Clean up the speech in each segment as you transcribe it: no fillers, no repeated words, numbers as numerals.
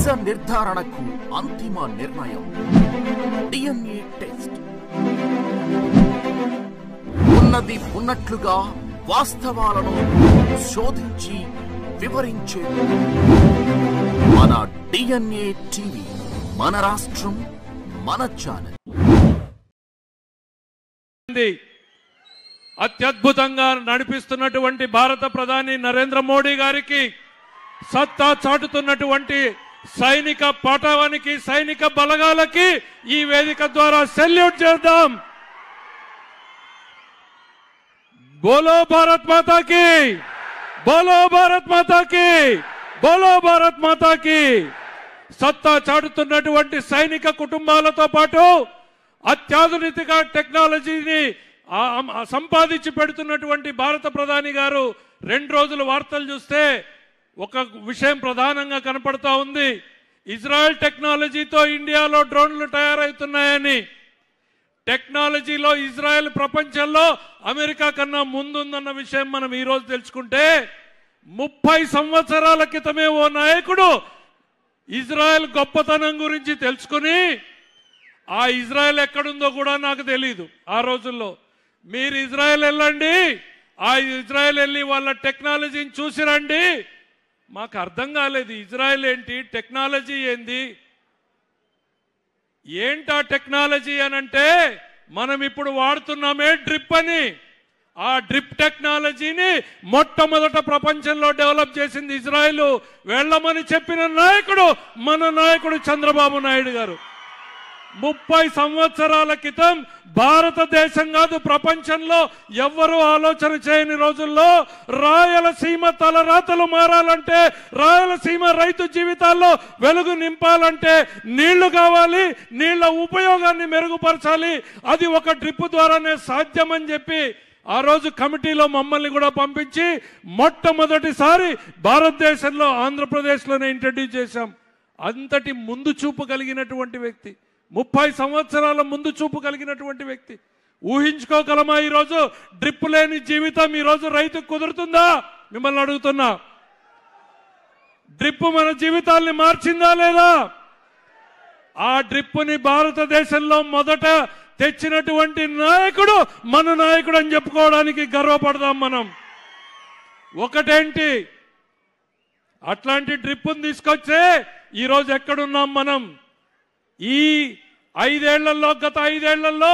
నిజ నిర్ధారణకు అంతిమ నిర్ణయం DNA టెస్ట్. ఉన్నది ఉన్నట్లుగా వాస్తవాలను శోధించి వివరించే మన DNA టీవీ, మన రాష్ట్రం, మన ఛానల్. అత్యద్భుతంగా నడిపిస్తున్నటువంటి భారత ప్రధాని నరేంద్ర మోడీ గారికి సత్తా చాటుతున్నటువంటి సైనిక పటావానికి, సైనిక బలగాలకి ఈ వేదిక ద్వారా సెల్యూట్ చేద్దాం. బోలో భారత్ మాతా కీ, బోలో భారత్ మాతా కీ, బోలో భారత్ మాతా కీ. సత్తా చాటుతున్నటువంటి సైనిక కుటుంబాలతో పాటు అత్యాధునిక టెక్నాలజీని సంపాదించి పెడుతున్నటువంటి భారత ప్రధాని గారు 2 రోజుల వార్తలు చూస్తే ఒక విషయం ప్రధానంగా కనపడతా ఉంది. ఇజ్రాయెల్ టెక్నాలజీతో ఇండియాలో డ్రోన్లు తయారవుతున్నాయని. టెక్నాలజీలో ఇజ్రాయెల్ ప్రపంచంలో అమెరికా కన్నా ముందుందన్న విషయం మనం ఈరోజు తెలుసుకుంటే, 30 సంవత్సరాల క్రితమే ఓ నాయకుడు ఇజ్రాయెల్ గొప్పతనం గురించి తెలుసుకుని, ఆ ఇజ్రాయెల్ ఎక్కడుందో కూడా నాకు తెలీదు. ఆ రోజుల్లో మీరు ఇజ్రాయెల్ వెళ్ళండి, ఆ ఇజ్రాయెల్ వెళ్ళి వాళ్ళ టెక్నాలజీని చూసి రండి. మాకు అర్థం కాలేదు, ఇజ్రాయెల్ ఏంటి, టెక్నాలజీ ఏంది, ఏంటా టెక్నాలజీ అని అంటే, మనం ఇప్పుడు వాడుతున్నామే డ్రిప్ అని. ఆ డ్రిప్ టెక్నాలజీని మొట్టమొదట ప్రపంచంలో డెవలప్ చేసింది ఇజ్రాయెల్. వెళ్ళమని చెప్పిన నాయకుడు మన నాయకుడు చంద్రబాబు నాయుడు గారు. 30 సంవత్సరాల క్రితం భారతదేశం కాదు, ప్రపంచంలో ఎవ్వరూ ఆలోచన చేయని రోజుల్లో రాయలసీమ తలరాతలు మారాలంటే, రాయలసీమ రైతు జీవితాల్లో వెలుగు నింపాలంటే నీళ్లు కావాలి, నీళ్ల ఉపయోగాన్ని మెరుగుపరచాలి, అది ఒక డ్రిప్ ద్వారానే సాధ్యమని చెప్పి ఆ రోజు కమిటీలో మమ్మల్ని కూడా పంపించి మొట్టమొదటిసారి భారతదేశంలో ఆంధ్రప్రదేశ్లోనే ఇంట్రడ్యూస్ చేశాం. అంతటి ముందు చూపు కలిగినటువంటి వ్యక్తి, 30 సంవత్సరాల ముందు చూపు కలిగినటువంటి వ్యక్తి. ఊహించుకోగలమా ఈరోజు డ్రిప్ లేని జీవితం ఈరోజు రైతుకు కుదురుతుందా? మిమ్మల్ని అడుగుతున్నా. డ్రిప్ మన జీవితాల్ని మార్చిందా లేదా? ఆ డ్రిప్ని భారతదేశంలో మొదట తెచ్చినటువంటి నాయకుడు మన నాయకుడు అని చెప్పుకోవడానికి గర్వపడదాం మనం. ఒకటేంటి, అట్లాంటి డ్రిప్ని తీసుకొచ్చే ఈరోజు ఎక్కడున్నాం మనం? ఈ 5 ఏళ్లలో, గత 5 ఏళ్లలో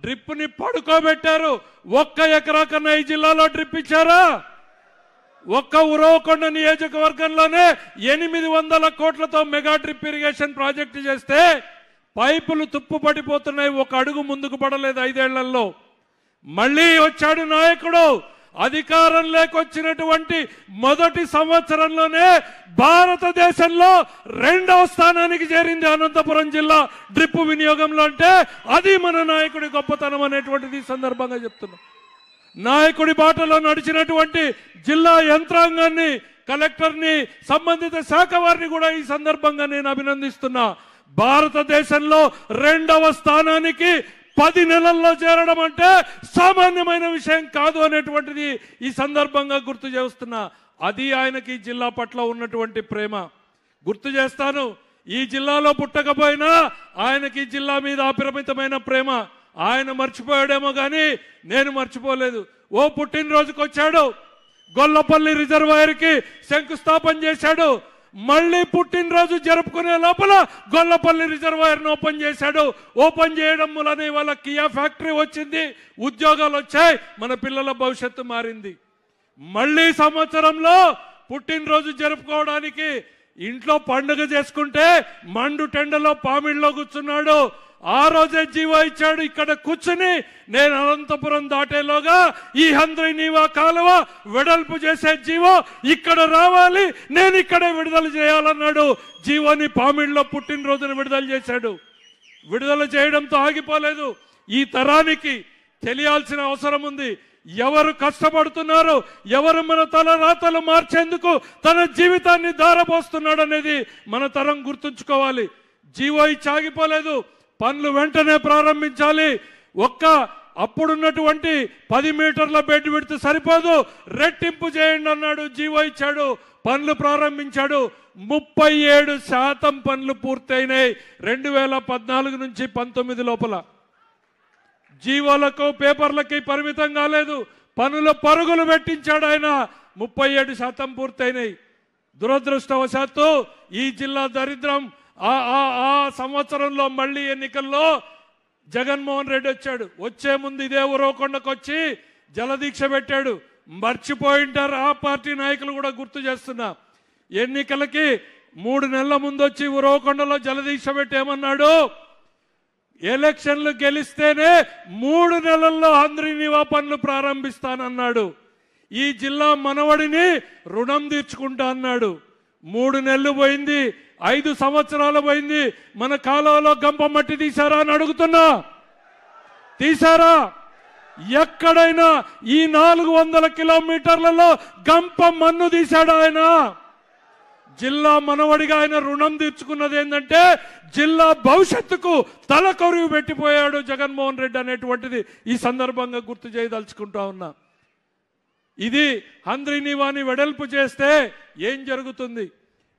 డ్రిప్ని పడుకోబెట్టారు. 1 ఎకరా కన్నా ఈ జిల్లాలో డ్రిప్ ఇచ్చారా? ఒక్క ఉరవకొండ నియోజకవర్గంలోనే 800 కోట్లతో మెగా డ్రిప్ ఇరిగేషన్ ప్రాజెక్టు చేస్తే పైపులు తుప్పు పడిపోతున్నాయి. 1 అడుగు ముందుకు పడలేదు 5 ఏళ్లలో. మళ్ళీ వచ్చాడు నాయకుడు. అధికారం లేకొచ్చినటువంటి మొదటి సంవత్సరంలోనే భారతదేశంలో 2వ స్థానానికి చేరింది అనంతపురం జిల్లా డ్రిప్ వినియోగంలో. అంటే అది మన నాయకుడి గొప్పతనం అనేటువంటిది సందర్భంగా చెప్తున్నాం. నాయకుడి బాటలో నడిచినటువంటి జిల్లా యంత్రాంగాన్ని, కలెక్టర్ని, సంబంధిత శాఖ వారిని కూడా ఈ సందర్భంగా నేను అభినందిస్తున్నా. భారతదేశంలో 2వ స్థానానికి 10 నెలల్లో చేరడం అంటే సామాన్యమైన విషయం కాదు అనేటువంటిది ఈ సందర్భంగా గుర్తు చేస్తున్నా. అది ఆయనకి ఈ జిల్లా పట్ల ఉన్నటువంటి ప్రేమ. గుర్తు చేస్తాను, ఈ జిల్లాలో పుట్టకపోయినా ఆయనకి ఈ జిల్లా మీద అపరిమితమైన ప్రేమ. ఆయన మర్చిపోయాడేమో కానీ నేను మర్చిపోలేదు. ఓ పుట్టినరోజుకి వచ్చాడు, గొల్లపల్లి రిజర్వాయర్కి శంకుస్థాపన చేశాడు. మళ్ళీ పుట్టినరోజు జరుపుకునే లోపల గొల్లపల్లి రిజర్వాయర్ను ఓపెన్ చేశాడు. ఓపెన్ చేయడం వలన వాళ్ళ కియా ఫ్యాక్టరీ వచ్చింది, ఉద్యోగాలు వచ్చాయి, మన పిల్లల భవిష్యత్తు మారింది. మళ్ళీ సంవత్సరంలో పుట్టినరోజు జరుపుకోవడానికి ఇంట్లో పండుగ చేసుకుంటే మండు టెండలో పామిడిలో కూర్చున్నాడు. ఆ రోజే జీవో ఇచ్చాడు. ఇక్కడ కూర్చుని నేను అనంతపురం దాటేలోగా ఈ హంద్రీనీవా కాలువ వెడల్పు చేసే జీవో ఇక్కడ రావాలి, నేను ఇక్కడే విడుదల చేయాలన్నాడు. జీవోని పామిడిలో పుట్టినరోజున విడుదల చేశాడు. విడుదల చేయడంతో ఆగిపోలేదు. ఈ తరానికి తెలియాల్సిన అవసరం ఉంది. ఎవరు కష్టపడుతున్నారు, ఎవరు మన తల రాతలు మార్చేందుకు తన జీవితాన్ని ధారపోస్తున్నాడు అనేది మన తరం గుర్తుంచుకోవాలి. జీవో ఇచ్చి ఆగిపోలేదు, పనులు వెంటనే ప్రారంభించాలి. అప్పుడున్నటువంటి 10 మీటర్ల బెడ్ విడ్త్ సరిపోదు, రెట్టింపు చేయండి అన్నాడు, జీవో ఇచ్చాడు. పనులు ప్రారంభించాడు. 37% పనులు పూర్తయినాయి 2014 నుంచి 19 లోపల. జీవోలకు పేపర్లకి పరిమితం కాలేదు, పనుల పరుగులు పెట్టించాడు ఆయన. 37% పూర్తయినాయి. దురదృష్టవశాత్తు ఈ జిల్లా దరిద్రం. ఆ సంవత్సరంలో మళ్ళీ ఎన్నికల్లో జగన్మోహన్ రెడ్డి వచ్చాడు. వచ్చే ముందు ఇదే ఉరవకొండకు వచ్చి జలదీక్ష పెట్టాడు. మర్చిపోయింటారు ఆ పార్టీ నాయకులు కూడా, గుర్తు చేస్తున్నా. ఎన్నికలకి 3 నెలల ముందు వచ్చి ఉరవకొండలో జలదీక్ష పెట్టి ఏమన్నాడు, ఎలక్షన్లు గెలిస్తేనే 3 నెలల్లో హంద్రీనీవా పనులు ప్రారంభిస్తానన్నాడు. ఈ జిల్లా మనవడిని రుణం తీర్చుకుంటా అన్నాడు. 3 నెలలు పోయింది, 5 సంవత్సరాలు పోయింది. మన కాలువలో గంప మట్టి తీశారా అని అడుగుతున్నా. తీశారా? ఎక్కడైనా ఈ 400 కిలోమీటర్లలో గంప మన్ను తీశాడు ఆయన. జిల్లా మనవడిగా ఆయన రుణం తీర్చుకున్నది ఏంటంటే జిల్లా భవిష్యత్తుకు తలకొరివి పెట్టిపోయాడు జగన్మోహన్ రెడ్డి అనేటువంటిది ఈ సందర్భంగా గుర్తు చేయదలుచుకుంటా ఉన్నా. ఇది హంద్రీనీవాని వెడల్పు చేస్తే ఏం జరుగుతుంది?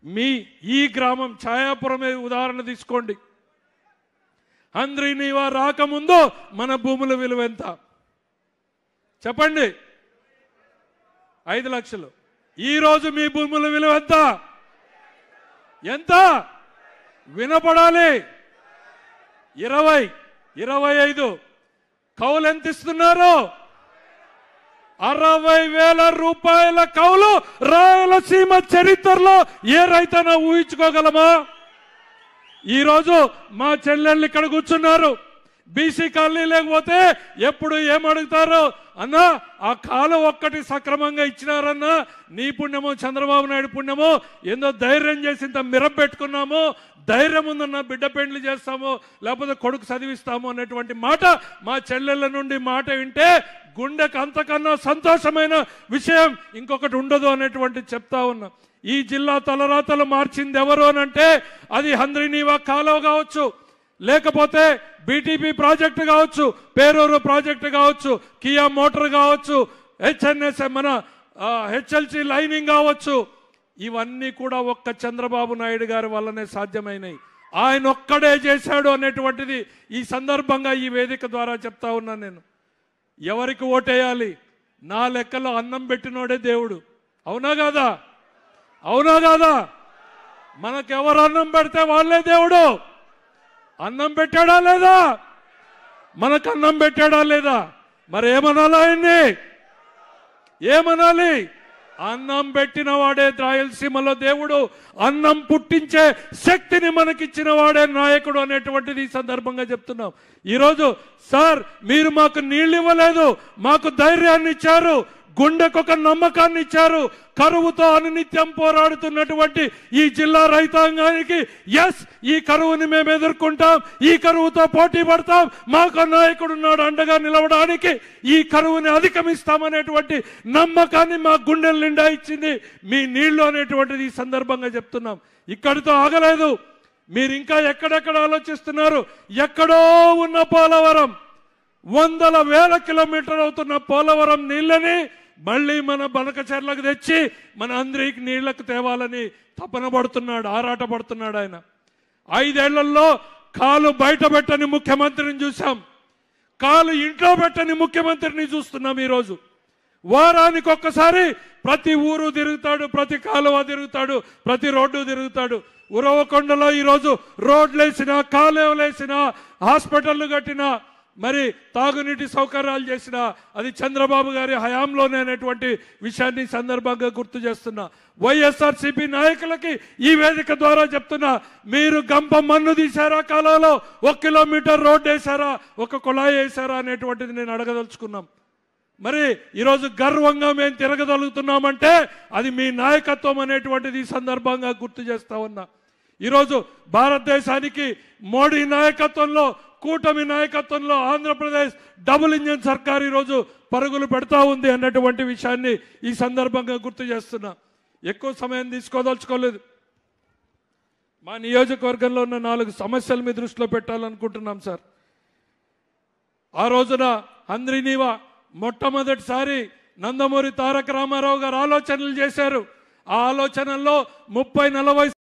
మీ ఈ గ్రామం ఛాయాపురమే ఉదాహరణ తీసుకోండి. హంద్రీనీవా రాకముందు మన భూముల విలువ ఎంత చెప్పండి? 5 లక్షలు. ఈరోజు మీ భూముల విలువ ఎంత? ఎంత వినపడాలి? 20, 25. కౌలు ఎంత ఇస్తున్నారు? 60,000 రూపాయల కౌలు రాయలసీమ చరిత్రలో ఏ రైతైనా ఊహించుకోగలమా? ఈరోజు మా చెల్లెళ్ళు ఇక్కడ కూర్చున్నారు. బీసీ కాలనీ లేకపోతే ఎప్పుడు ఏమడుగుతారు? అన్నా ఆ కాలం ఒక్కటి సక్రమంగా ఇచ్చినారన్నా, నీ పుణ్యమో చంద్రబాబు నాయుడు పుణ్యమో, ఏందో ధైర్యం చేసి ఇంత మిరం పెట్టుకున్నాము, ధైర్యం ఉందన్నా బిడ్డ పెండ్లి చేస్తాము, లేకపోతే కొడుకు చదివిస్తాము అనేటువంటి మాట మా చెల్లెళ్ళ నుండి మాట వింటే గుండెకు అంతకన్నా సంతోషమైన విషయం ఇంకొకటి ఉండదు అనేటువంటి చెప్తా ఉన్నా. ఈ జిల్లా తలరాతలు మార్చింది ఎవరు అనంటే అది హంద్రీనీవా కాలువ కావచ్చు, లేకపోతే బీటీపీ ప్రాజెక్టు కావచ్చు, పేరూరు ప్రాజెక్టు కావచ్చు, కియా మోటార్ కావచ్చు, హెచ్ఎన్ఎస్ మన హెచ్ఎల్సి లైనింగ్ కావచ్చు. ఇవన్నీ కూడా ఒక్క చంద్రబాబు నాయుడు గారి వల్లనే సాధ్యమైనవి. ఆయన ఒక్కడే చేశాడు అనేటువంటిది ఈ సందర్భంగా ఈ వేదిక ద్వారా చెప్తా ఉన్నాను. నేను ఎవరికి ఓటేయాలి? నా లెక్కలో అన్నం పెట్టినోడే దేవుడు. అవునా కాదా? అవునా కాదా? మనకెవరు అన్నం పెడితే వాళ్ళే దేవుడు. అన్నం పెట్టాడా లేదా? మనకు అన్నం పెట్టాడా లేదా? మరి ఏమనాలి ఆయన్ని? ఏమనాలి? అన్నం పెట్టిన వాడే రాయలసీమలో దేవుడు, అన్నం పుట్టించే శక్తిని మనకిచ్చిన వాడే నాయకుడు అనేటువంటిది ఈ సందర్భంగా చెప్తున్నాం. ఈరోజు సార్ మీరు మాకు నీళ్ళు ఇవ్వలేదు, మాకు ధైర్యాన్ని ఇచ్చారు, గుండెకు ఒక నమ్మకాన్ని ఇచ్చారు. కరువుతో అనునిత్యం పోరాడుతున్నటువంటి ఈ జిల్లా రైతాంగానికి ఎస్ ఈ కరువుని మేము ఎదుర్కొంటాం, ఈ కరువుతో పోటీ పడతాం, మాకు నాయకుడు ఉన్నాడు అండగా నిలవడానికి, ఈ కరువుని అధిగమిస్తామనేటువంటి నమ్మకాన్ని మా గుండెల నిండా ఇచ్చింది మీ నీళ్లు అనేటువంటిది ఈ సందర్భంగా చెప్తున్నాం. ఇక్కడితో ఆగలేదు. మీరు ఇంకా ఎక్కడెక్కడ ఆలోచిస్తున్నారు? ఎక్కడో ఉన్న పోలవరం, 100,000 కిలోమీటర్ అవుతున్న పోలవరం నీళ్ళని మళ్ళీ మన బనకచెర్లకు తెచ్చి మన అందరికి నీళ్లకు తేవాలని తపన పడుతున్నాడు, ఆరాట పడుతున్నాడు ఆయన. 5 ఏళ్లలో కాలు బయట పెట్టని ముఖ్యమంత్రిని చూసాం, కాలు ఇంట్లో పెట్టని ముఖ్యమంత్రిని చూస్తున్నాం. ఈరోజు వారానికి ఒక్కసారి ప్రతి ఊరు తిరుగుతాడు, ప్రతి కాలువ తిరుగుతాడు, ప్రతి రోడ్డు తిరుగుతాడు. ఉరవకొండలో ఈరోజు రోడ్లేసినా, కాలువలేసినా, హాస్పిటళ్లు కట్టినా, మరి తాగునీటి సౌకర్యాలు చేసిన అది చంద్రబాబు గారి హయాంలోనే అనేటువంటి విషయాన్ని సందర్భంగా గుర్తు చేస్తున్నా. వైఎస్ఆర్సీపీ నాయకులకి ఈ వేదిక ద్వారా చెప్తున్నా, మీరు గంప మన్ను తీశారా? కాలంలో 1 కిలోమీటర్ రోడ్డు వేశారా? ఒక కుళాయి వేశారా అనేటువంటిది నేను అడగదలుచుకున్నాం. మరి ఈరోజు గర్వంగా మేము తిరగగలుగుతున్నామంటే అది మీ నాయకత్వం అనేటువంటిది ఈ సందర్భంగా గుర్తు చేస్తా ఉన్నా. ఈరోజు భారతదేశానికి మోడీ నాయకత్వంలో, కూటమి నాయకత్వంలో ఆంధ్రప్రదేశ్ డబుల్ ఇంజిన్ సర్కార్ ఈరోజు పరుగులు పెడతా ఉంది అన్నటువంటి విషయాన్ని ఈ సందర్భంగా గుర్తు చేస్తున్నా. ఎక్కువ సమయం తీసుకోదలుచుకోలేదు. మా నియోజకవర్గంలో ఉన్న 4 సమస్యలు మీ దృష్టిలో పెట్టాలనుకుంటున్నాం సార్. ఆ రోజున హంద్రీనీవా మొట్టమొదటిసారి నందమూరి తారక రామారావు గారు ఆలోచనలు చేశారు. ఆ ఆలోచనల్లో 30-40